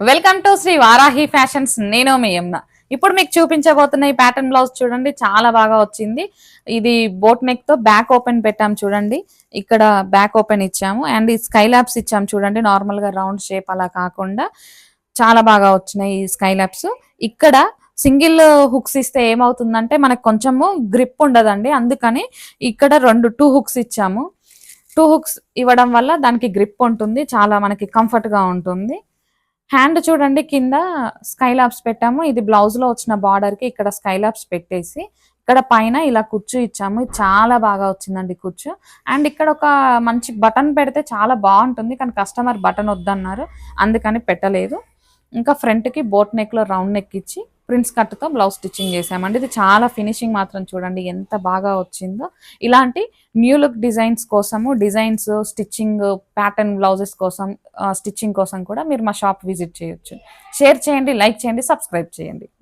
Welcome to Shri Varahi fashions. నేను మీ యమున. ఇప్పుడు మీకు చూపించబోతున్న ఈ ప్యాటర్న్ బ్లౌజ్ చూడండి, చాలా బాగా వచ్చింది. ఇది బోట్ నెక్ తో బ్యాక్ ఓపెన్ పెట్టాము చూడండి. ఇక్కడ బ్యాక్ ఓపెన్ ఇచ్చాము అండ్ ఈ స్కైలాబ్స్ ఇచ్చాము చూడండి. నార్మల్ గా రౌండ్ షేప్ అలా కాకుండా చాలా బాగా వచ్చినాయి ఈ స్కైలాబ్స్. ఇక్కడ సింగిల్ హుక్స్ ఇస్తే ఏమవుతుందంటే మనకు కొంచెము గ్రిప్ ఉండదండి. అందుకని ఇక్కడ టూ హుక్స్ ఇచ్చాము. టూ హుక్స్ ఇవ్వడం వల్ల దానికి గ్రిప్ ఉంటుంది, చాలా మనకి కంఫర్ట్ గా ఉంటుంది. హ్యాండ్ చూడండి, కింద స్కైలాబ్స్ పెట్టాము. ఇది బ్లౌజ్ లో వచ్చిన బార్డర్ కి ఇక్కడ స్కైలాబ్స్ పెట్టేసి ఇక్కడ పైన ఇలా కుచ్చు ఇచ్చాము. ఇది చాలా బాగా వచ్చిందండి కుచ్చు. అండ్ ఇక్కడ ఒక మంచి బటన్ పెడితే చాలా బాగుంటుంది, కానీ కస్టమర్ బటన్ వద్దన్నారు, అందుకని పెట్టలేదు. ఇంకా ఫ్రంట్ కి బోట్ నెక్ లో రౌండ్ నెక్ ఇచ్చి ప్రిన్స్ కట్ తో బ్లౌజ్ స్టిచ్చింగ్ చేసామండి. ఇది చాలా ఫినిషింగ్ మాత్రం చూడండి ఎంత బాగా వచ్చిందో. ఇలాంటి న్యూ లుక్ డిజైన్స్ కోసము, డిజైన్స్ స్టిచ్చింగ్ ప్యాటర్న్ బ్లౌజెస్ కోసం, స్టిచ్చింగ్ కోసం కూడా మీరు మా షాప్ విజిట్ చేయొచ్చు. షేర్ చేయండి, లైక్ చేయండి, సబ్స్క్రైబ్ చేయండి.